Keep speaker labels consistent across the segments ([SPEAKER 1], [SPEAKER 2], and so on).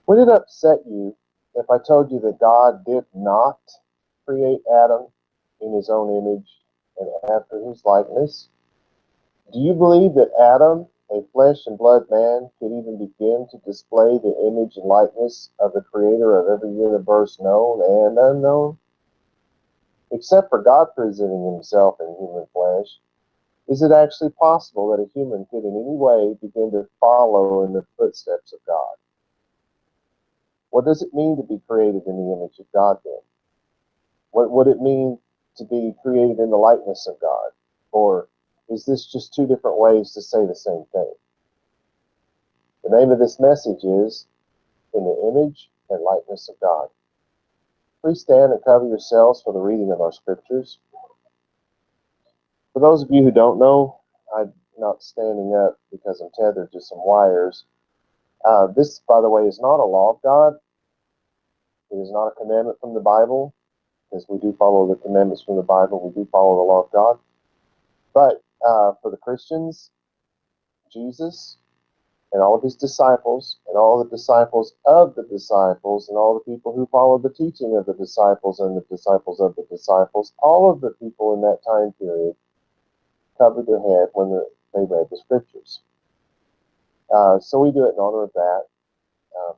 [SPEAKER 1] Would it upset you if I told you that God did not create Adam in his own image and after his likeness? Do you believe that Adam, a flesh and blood man, could even begin to display the image and likeness of the creator of every universe known and unknown? Except for God presenting himself in human flesh, is it actually possible that a human could in any way begin to follow in the footsteps of God? What does it mean to be created in the image of God then? What would it mean to be created in the likeness of God? Or is this just two different ways to say the same thing? The name of this message is In the Image and Likeness of God. Please stand and cover yourselves for the reading of our scriptures. For those of you who don't know, I'm not standing up because I'm tethered to some wires. This, by the way, is not a law of God. It is not a commandment from the Bible, because we do follow the commandments from the Bible. We do follow the law of God. But for the Christians, Jesus and all of his disciples and all the disciples of the disciples and all the people who followed the teaching of the disciples and the disciples of the disciples, all of the people in that time period covered their head when they read the scriptures. So we do it in honor of that.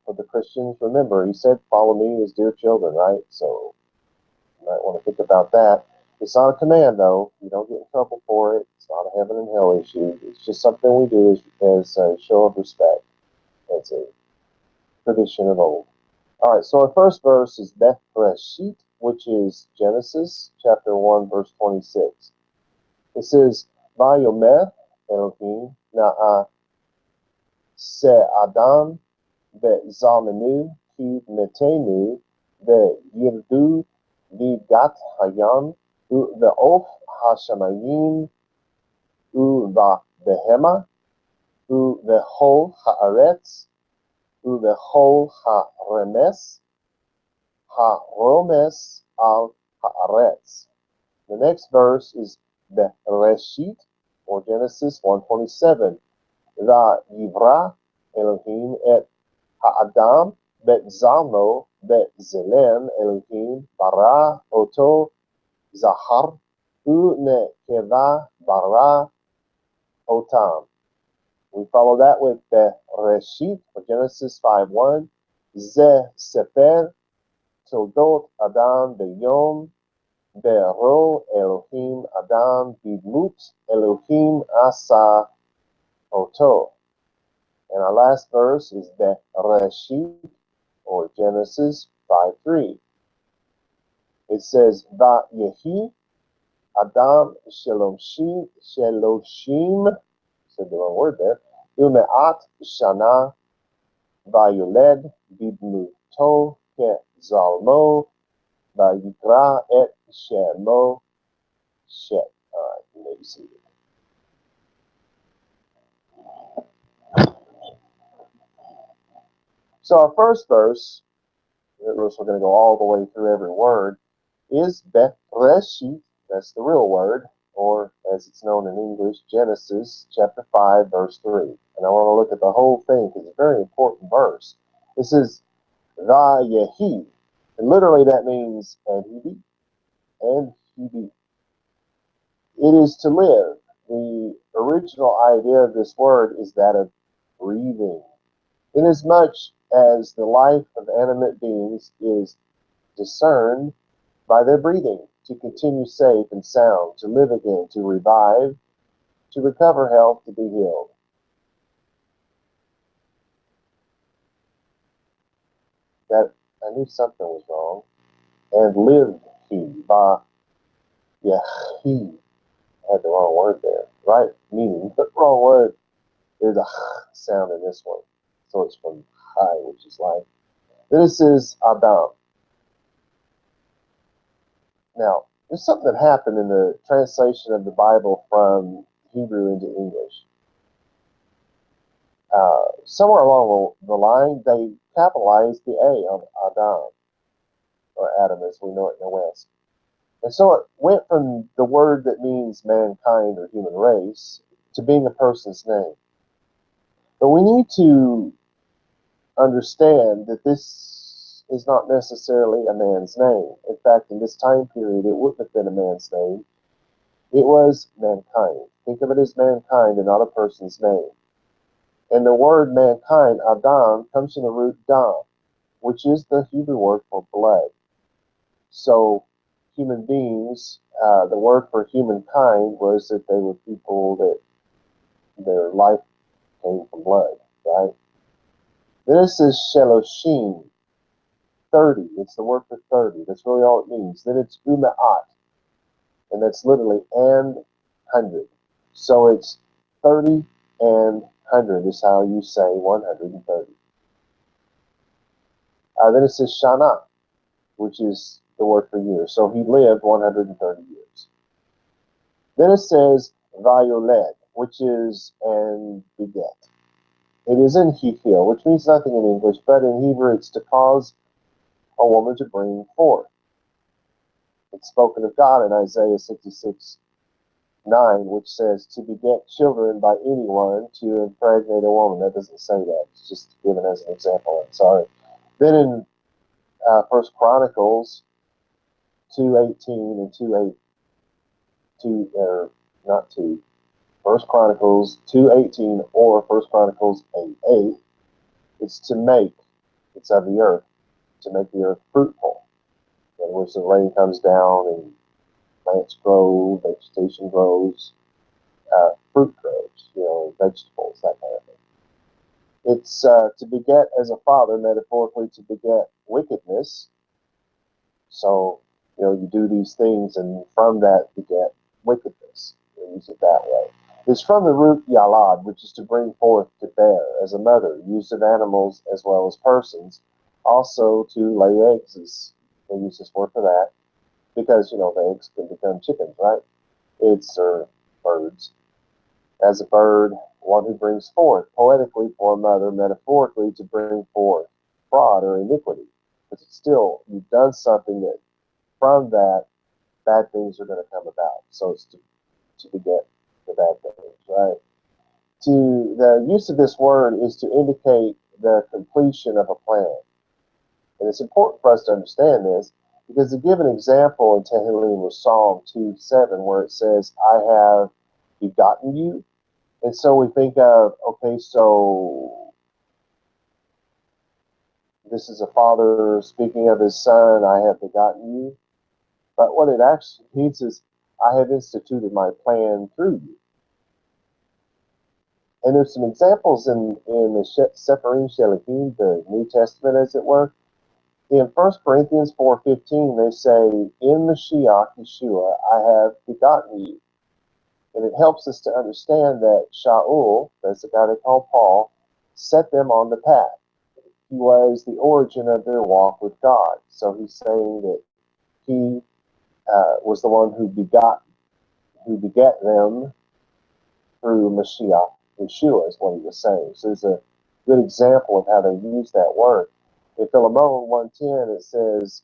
[SPEAKER 1] For the Christians, remember, he said, follow me as dear children, right? So you might want to think about that. It's not a command, though. You don't get in trouble for it. It's not a heaven and hell issue. It's just something we do as a show of respect. It's a tradition of old. All right, so our first verse is Beth Bereshit, which is Genesis chapter 1, verse 26. It says, Vayomer Elohim na'a se Adam ve'zalmenu ki metenu ve'yirdu v'gat hayam u've'of hashamayim u'va'behema u've'hol ha'aretz u've'hol ha'remes ha'romes al ha'aretz. The next verse is Bereshit, or Genesis 1:27. Va'yivra Elohim et ha'adam be'zalmo be'zelem Elohim bara oto zahar u'nekeva bara otam. We follow that with Bereshit, or Genesis 5:1. Ze sefer toldot Adam beyom Be'ero Elohim Adam Bidmut Elohim Asa Oto. And our last verse is Bereshit, or Genesis 5:3. It says, Va'yehi Adam Sheloshim, said the wrong word there, Ume'at Shana Vayoled Bidmuto Ke-Zalmo Vayikra Et Shemo Shet. All right, you may be seated. So our first verse, we're going to go all the way through every word, is Bereshit, that's the real word, or as it's known in English, Genesis chapter 5, verse 3. And I want to look at the whole thing because it's a very important verse. This is Vayehi, and literally that means and he be, and he be. It is to live. The original idea of this word is that of breathing. Inasmuch as the life of animate beings is discerned by their breathing, to continue safe and sound, to live again, to revive, to recover health, to be healed. That I knew something was wrong. And lived he, he. I had the wrong word there. Right meaning, but wrong word. There's a sound in this one. So it's from high, which is life. This is Adam. Now, there's something that happened in the translation of the Bible from Hebrew into English. Somewhere along the line, they capitalized the A on Adam, or Adam as we know it in the West. And so it went from the word that means mankind or human race to being a person's name. But we need to understand that this is not necessarily a man's name. In fact, in this time period, it wouldn't have been a man's name. It was mankind. Think of it as mankind and not a person's name. And the word mankind, Adam, comes from the root dam, which is the Hebrew word for blood. So human beings, the word for humankind was that they were people that their life came from blood, right? Then it says Sheloshim, 30. It's the word for 30. That's really all it means. Then it's Ume'at, and that's literally and 100. So it's 30 and 100 is how you say 130. Then it says Shana, which is the word for year. So he lived 130 years. Then it says Vayoled, which is and beget. It is in Hethil, which means nothing in English, but in Hebrew it's to cause a woman to bring forth. It's spoken of God in Isaiah 66:9, which says to beget children by anyone, to impregnate a woman. That doesn't say that. It's just given as an example. I'm sorry. Then in First Chronicles 2:18 and 2:8, or not 2, First Chronicles 2:18 or First Chronicles 8:8, it's to make, it's of the earth, to make the earth fruitful. In other words, the rain comes down and plants grow, vegetation grows, fruit grows, vegetables, that kind of thing. It's to beget as a father, metaphorically to beget wickedness. So, you do these things and from that beget wickedness. We use it that way. It's from the root yalad, which is to bring forth, to bear, as a mother, used of animals as well as persons. Also to lay eggs, they use this word for that, because, the eggs can become chickens, right? Or birds. As a bird, one who brings forth, poetically for a mother, metaphorically to bring forth fraud or iniquity. Because it's still, you've done something that from that, bad things are going to come about. So it's to beget the bad things, right? The use of this word is to indicate the completion of a plan. And it's important for us to understand this, because to give an example in Tehillim was Psalm 2:7, where it says, I have begotten you. And so we think of, okay, so this is a father speaking of his son, I have begotten you. But what it actually means is, I have instituted my plan through you. And there's some examples in the Sepharim Shelachim, the New Testament, as it were. In 1 Corinthians 4:15, they say, in Mashiach, Yeshua, I have begotten you. And it helps us to understand that Shaul, that's the guy they call Paul, set them on the path. He was the origin of their walk with God. So he's saying that he was the one who begat them through Mashiach. Yeshua is what he was saying. So there's a good example of how they use that word. In Philemon 1:10, it says,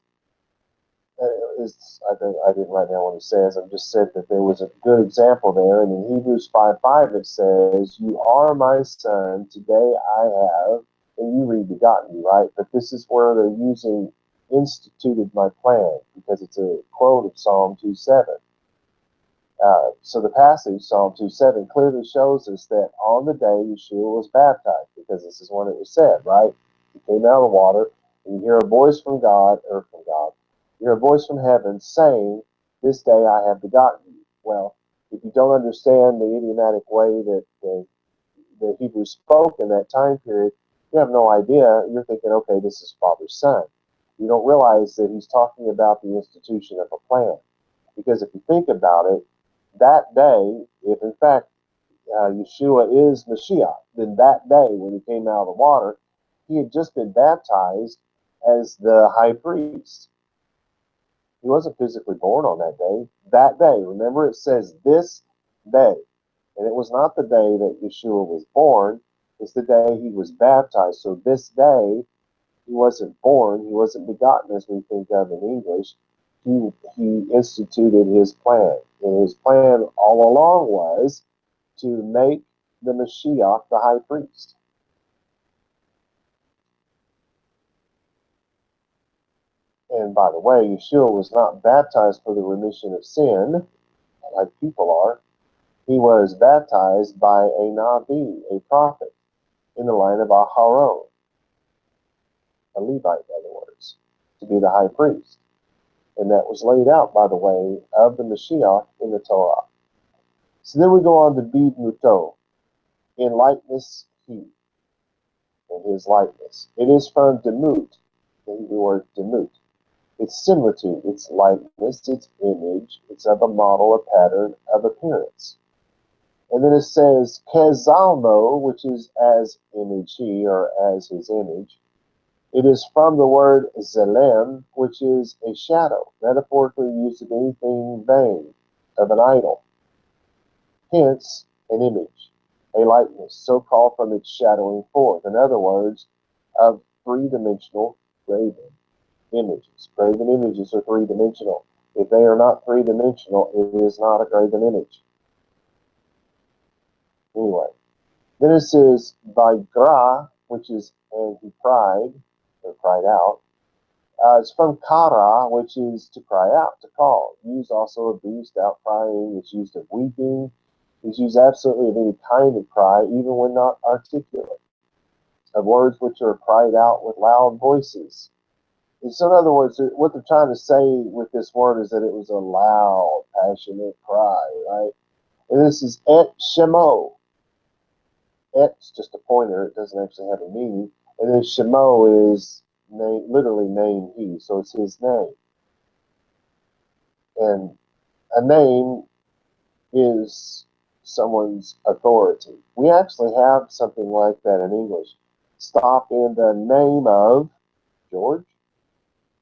[SPEAKER 1] I didn't write down what it says. I just said that there was a good example there. And in Hebrews 5:5, it says, you are my son, today I have, and you read begotten you, right? But this is where they're using instituted my plan, because it's a quote of Psalm 2:7. So the passage, Psalm 2:7, clearly shows us that on the day Yeshua was baptized, because this is when it was said, right? He came out of the water, and you hear a voice from God, you hear a voice from heaven saying, this day I have begotten you. Well, if you don't understand the idiomatic way that the Hebrew spoke in that time period, you have no idea. You're thinking, okay, this is Father's Son. You don't realize that he's talking about the institution of a plan. Because if you think about it, that day, if in fact Yeshua is Mashiach, then that day when he came out of the water, he had just been baptized as the high priest. He wasn't physically born on that day. That day, remember it says this day. And it was not the day that Yeshua was born. It's the day he was baptized. So this day, he wasn't born. He wasn't begotten as we think of in English. He instituted his plan. And his plan all along was to make the Mashiach the high priest. And by the way, Yeshua was not baptized for the remission of sin, like people are. He was baptized by a Nabi, a prophet, in the line of Aharon, a Levite, in other words, to be the high priest. And that was laid out, by the way, of the Mashiach in the Torah. So then we go on to Bidmuto, in likeness he, in his likeness. It is from Demut, the Hebrew word Demut. It's similitude, it's likeness, it's image, it's of a model, a pattern of appearance. And then it says Kezalmo, which is as image he, or as his image. It is from the word Zelem, which is a shadow, metaphorically used of anything vain, of an idol. Hence, an image, a likeness, so called from its shadowing forth. In other words, of three-dimensional graven images. Graven images are three-dimensional. If they are not three-dimensional, it is not a graven image. Anyway, then it says Vigra, which is and he cried, or cried out. It's from Kara, which is to cry out, to call. Used also of beast outcrying. It's used of weeping. It's used absolutely of any kind of cry, even when not articulate. Of words which are cried out with loud voices. And so in other words, what they're trying to say with this word is that it was a loud, passionate cry, right? And this is et shemo. Et's just a pointer. It doesn't actually have a meaning. And then shemo is name, literally name he. So it's his name. And a name is someone's authority. We actually have something like that in English. Stop in the name of George.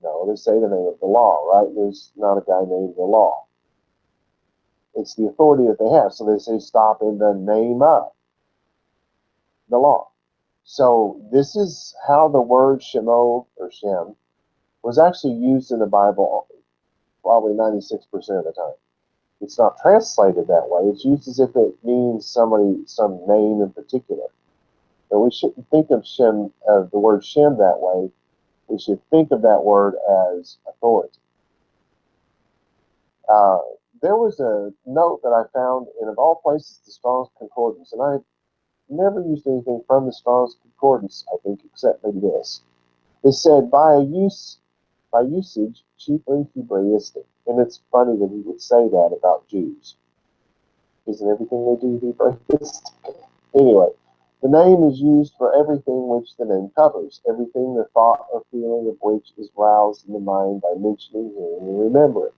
[SPEAKER 1] No, they say the name of the law, right? There's not a guy named the law. It's the authority that they have. So they say stop in the name of the law. So this is how the word Shemo, or Shem, was actually used in the Bible probably 96% of the time. It's not translated that way. It's used as if it means somebody, some name in particular. But we shouldn't think of Shem, of the word Shem that way. We should think of that word as authority. There was a note that I found in, of all places, the Strong's Concordance, and I never used anything from the Strong's Concordance, I think, except maybe this. It said, by usage, chiefly Hebraistic. And it's funny that he would say that about Jews. Isn't everything they do Hebraistic? Anyway, the name is used for everything which the name covers, everything the thought or feeling of which is roused in the mind by mentioning, hearing, and remembering.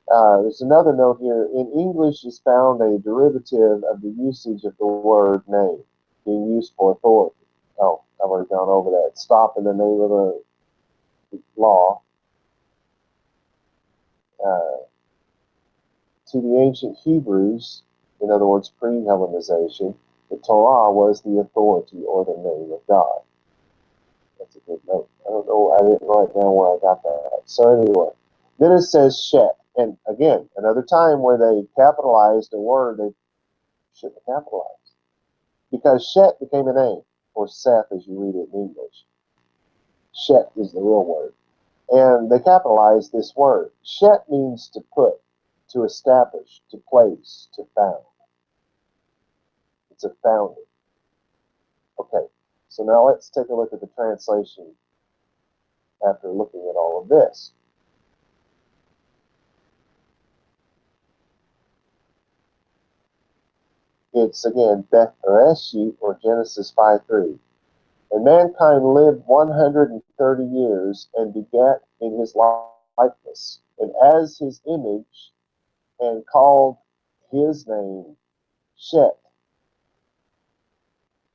[SPEAKER 1] There's another note here. In English is found a derivative of the usage of the word name, being used for authority. Oh, I've already gone over that. Stop in the name of a law. To the ancient Hebrews, in other words, pre-Hellenization, the Torah was the authority or the name of God. That's a good note. I don't know, I didn't write down where I got that. So anyway, then it says Shet. And again, another time where they capitalized a word they shouldn't have capitalized. Because Shet became a name, or Seth as you read it in English. Shet is the real word. And they capitalized this word. Shet means to put, to establish, to place, to found. It's a founding. Okay, so now let's take a look at the translation after looking at all of this. It's again Beth Bereshit, or Genesis 5:3. And mankind lived 130 years and begat in his likeness, and as his image, and called his name Shet,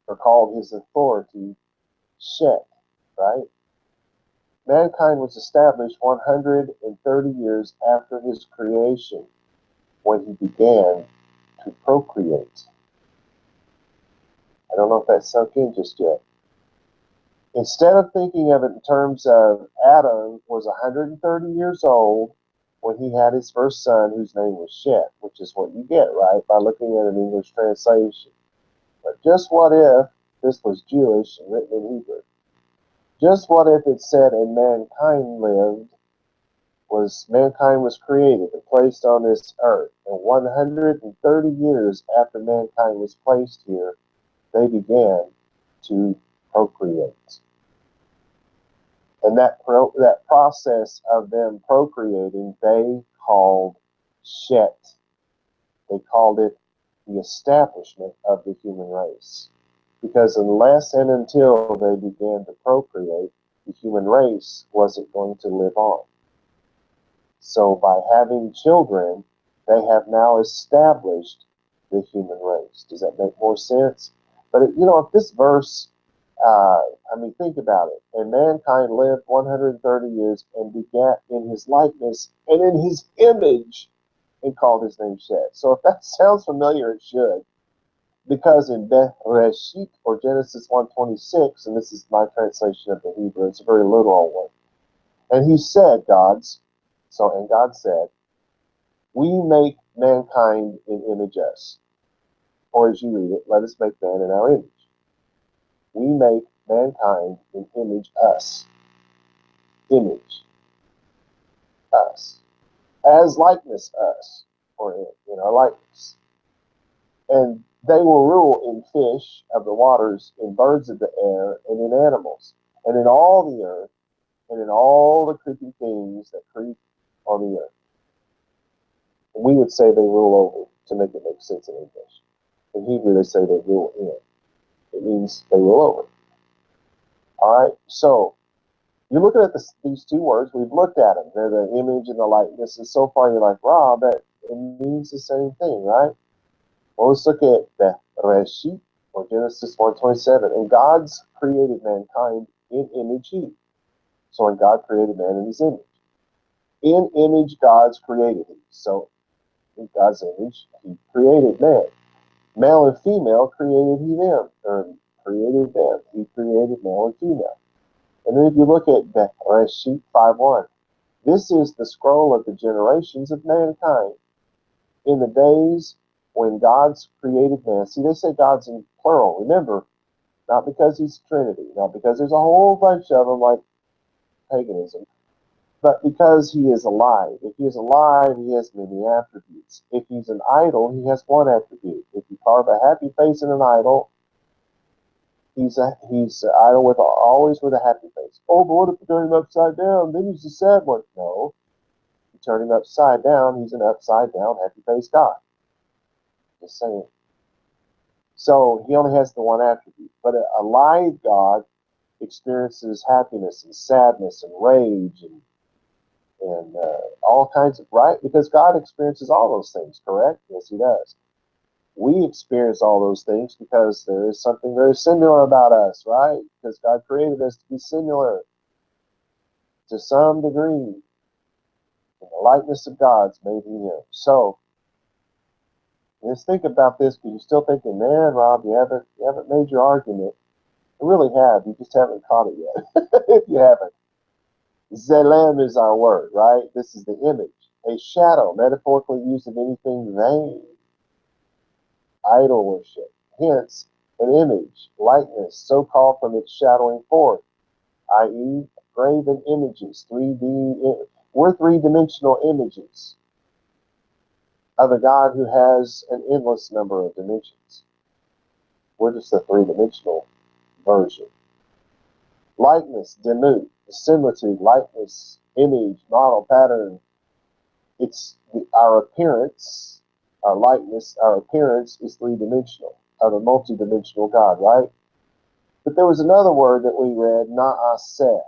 [SPEAKER 1] or called his authority Shet, right? Mankind was established 130 years after his creation, when he began to procreate. I don't know if that sunk in just yet. Instead of thinking of it in terms of Adam was 130 years old when he had his first son, whose name was Shet, which is what you get, right, by looking at an English translation. But just what if this was Jewish and written in Hebrew? Just what if it said, and mankind lived, mankind was created and placed on this earth, and 130 years after mankind was placed here, they began to procreate. And that process of them procreating, they called Shet. They called it the establishment of the human race. Because unless and until they began to procreate, the human race wasn't going to live on. So by having children, they have now established the human race. Does that make more sense? But if this verse, think about it. And mankind lived 130 years and begat in his likeness and in his image, and called his name Shet. So if that sounds familiar, it should. Because in Bereshit, or Genesis 1:26, and this is my translation of the Hebrew, it's a very literal one. And he said, God said, we make mankind in image us. Or as you read it, let us make man in our image. We make mankind in image us. Image us. As likeness us, or in our likeness. And they will rule in fish of the waters, in birds of the air, and in animals, and in all the earth, and in all the creeping things that creep on the earth. And we would say they rule over, to make it make sense in English. In Hebrew, they say they rule in. It means they rule over. All right, so you're looking at these two words. We've looked at them. They're the image and the likeness. And so far, you're like, Rob, that it means the same thing, right? Well, let's look at the Bereshit, or Genesis 1:27. And God's created mankind in image he. So when God created man in his image. In image God's created him. So in God's image, he created man. Male and female created he them. Or created them. He created male and female. And then if you look at Bereshit 5:1, this is the scroll of the generations of mankind. In the days when God's created man. See, they say God's in plural. Remember, not because he's Trinity, not because there's a whole bunch of them like paganism, but because he is alive. If he is alive, he has many attributes. If he's an idol, he has one attribute. If you carve a happy face in an idol, he's an idol always with a happy face. Oh, but what if you turn him upside down? Then he's a sad one. No, you turn him upside down, he's an upside down happy face God. Just saying. So he only has the one attribute. But a live God experiences happiness and sadness and rage and all kinds of, right? Because God experiences all those things, correct? Yes, he does. We experience all those things because there is something very similar about us, right? Because God created us to be similar to some degree. In the likeness of God's made he him. So let's think about this, because you're still thinking, man, Rob, you haven't made your argument. You really have. You just haven't caught it yet. If you haven't. Zelem is our word, right? This is the image. A shadow, metaphorically used of anything vain. Idol worship. Hence, an image, likeness, so called from its shadowing forth, i.e., graven images, 3D. We're three-dimensional images of a God who has an endless number of dimensions. We're just a three-dimensional version. Likeness, demut, similitude, likeness, image, model, pattern. It's our appearance, our likeness, our appearance is three-dimensional, of a multi-dimensional God, right? But there was another word that we read, na'aseh.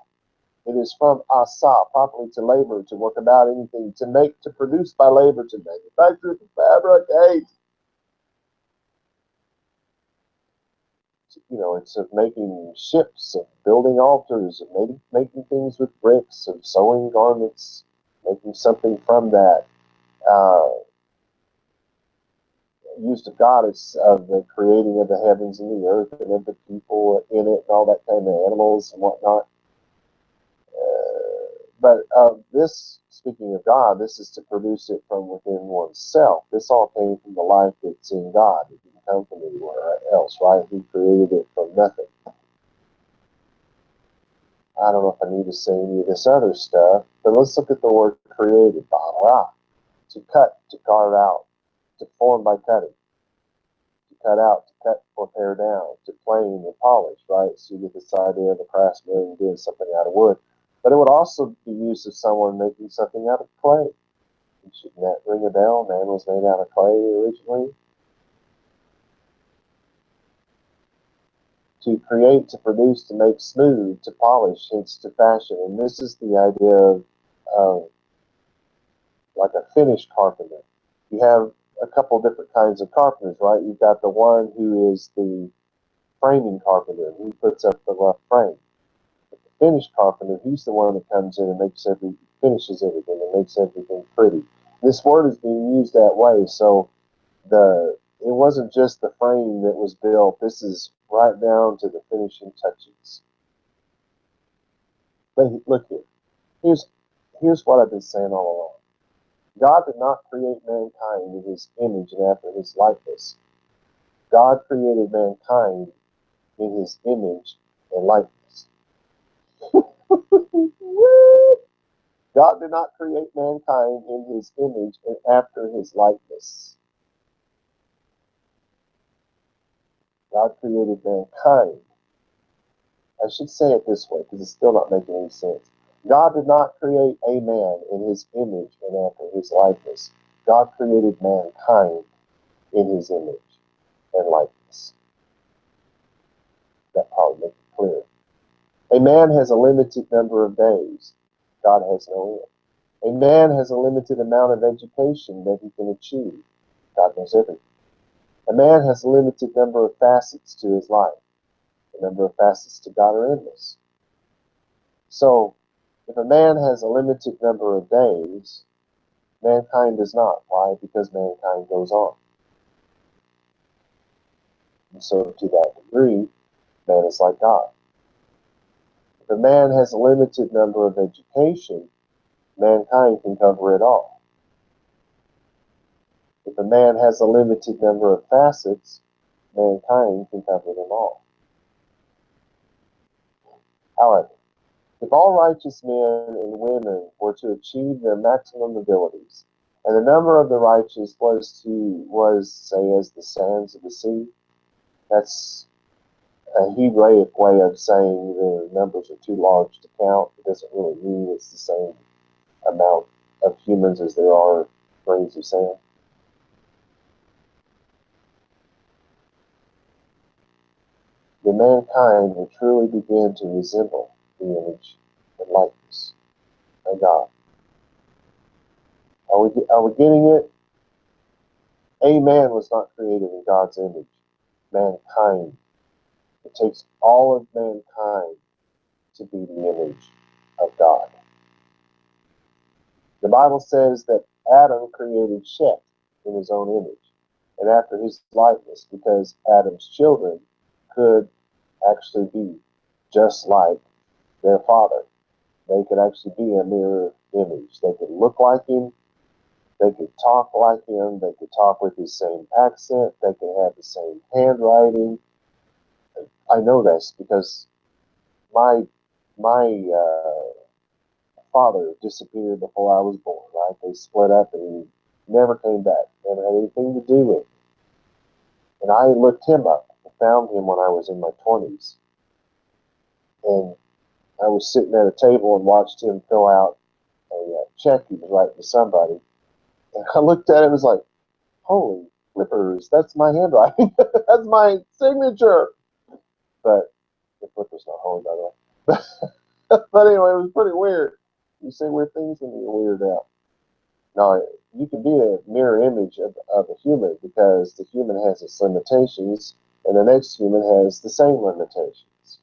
[SPEAKER 1] It is from asa, properly to labor, to work about anything, to make, to produce by labor, to manufacture, to fabricate. It's of making ships, of building altars, of making things with bricks, of sewing garments, making something from that. Used of God is of the creating of the heavens and the earth and of the people in it and all that kind of animals and whatnot. But this, speaking of God, this is to produce it from within oneself. This all came from the life that's in God. It didn't come from anywhere else, right? He created it from nothing. I don't know if I need to say any of this other stuff, but let's look at the word created. Bara. To cut, to carve out, to form by cutting, to cut out, to cut or pare down, to plane and polish, right? So you get this idea of a craftsman doing something out of wood. But it would also be used of someone making something out of clay. Shouldn't that ring a bell? Man was made out of clay originally. To create, to produce, to make smooth, to polish, hence to fashion. And this is the idea of like a finished carpenter. You have a couple different kinds of carpenters, right? You've got the one who is the framing carpenter. He puts up the rough frame. But the finished carpenter, he's the one that comes in and finishes everything and makes everything pretty. This word is being used that way. So it wasn't just the frame that was built. This is right down to the finishing touches. But look here. Here's what I've been saying all along. God did not create mankind in his image and after his likeness. God created mankind in his image and likeness. God did not create mankind in his image and after his likeness. God created mankind. I should say it this way because it's still not making any sense. God did not create a man in his image and after his likeness. God created mankind in his image and likeness. That probably makes it clear. A man has a limited number of days. God has no end. A man has a limited amount of education that he can achieve. God knows everything. A man has a limited number of facets to his life. The number of facets to God are endless. So, if a man has a limited number of days, mankind does not. Why? Because mankind goes on. And so, to that degree, man is like God. If a man has a limited number of education, mankind can cover it all. If a man has a limited number of facets, mankind can cover them all. However, if all righteous men and women were to achieve their maximum abilities, and the number of the righteous was say as the sands of the sea, that's a Hebraic way of saying the numbers are too large to count. It doesn't really mean it's the same amount of humans as there are grains of sand. Then mankind will truly begin to resemble the image and likeness of God. Are we getting it? A man was not created in God's image. Mankind. It takes all of mankind to be the image of God. The Bible says that Adam created Shet in his own image and after his likeness, because Adam's children could actually be just like their father. They could actually be a mirror image. They could look like him. They could talk like him. They could talk with his same accent. They could have the same handwriting. I know this because my father disappeared before I was born. Right? They split up and he never came back. Never had anything to do with it. And I looked him up and found him when I was in my 20s. And I was sitting at a table and watched him fill out a check he was writing to somebody. And I looked at it and was like, holy flippers, that's my handwriting. That's my signature. But the flipper's not holy, by the way. But anyway, it was pretty weird. You say weird things when you're weirded out. Now, you can be a mirror image of a human because the human has its limitations and the next human has the same limitations.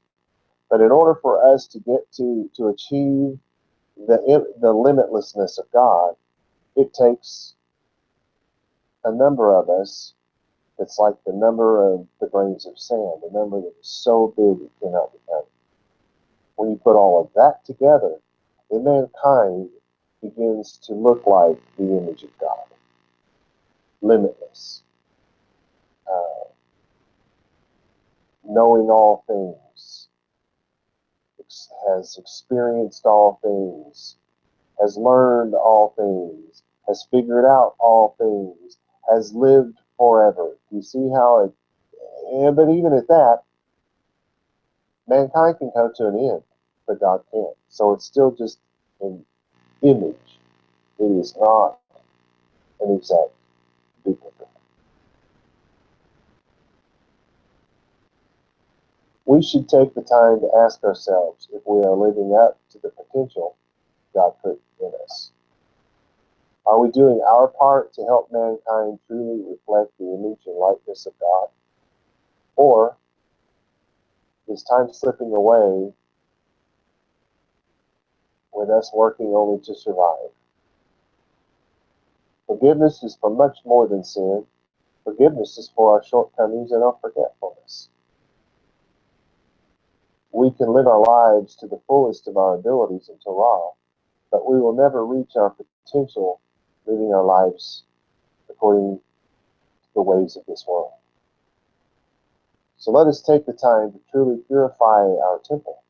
[SPEAKER 1] But in order for us to get to achieve the limitlessness of God, it takes a number of us. It's like the number of the grains of sand, a number that is so big it cannot be counted. When you put all of that together, then mankind begins to look like the image of God. Limitless. Knowing all things. has experienced all things, has learned all things, has figured out all things, has lived forever. You see how it, but even at that, mankind can come to an end, but God can't. So it's still just an image. It is not an exact duplicate. We should take the time to ask ourselves if we are living up to the potential God put in us. Are we doing our part to help mankind truly reflect the image and likeness of God? Or is time slipping away with us working only to survive? Forgiveness is for much more than sin. Forgiveness is for our shortcomings and our forgetfulness. We can live our lives to the fullest of our abilities in Torah, but we will never reach our potential living our lives according to the ways of this world. So let us take the time to truly purify our temple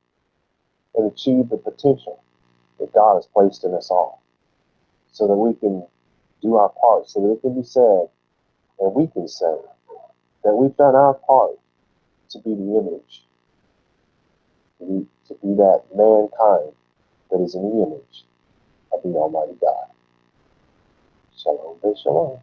[SPEAKER 1] and achieve the potential that God has placed in us all, so that we can do our part, so that it can be said, and we can say, that we've done our part to be the image, to be that mankind that is in the image of the Almighty God. Shalom, shalom.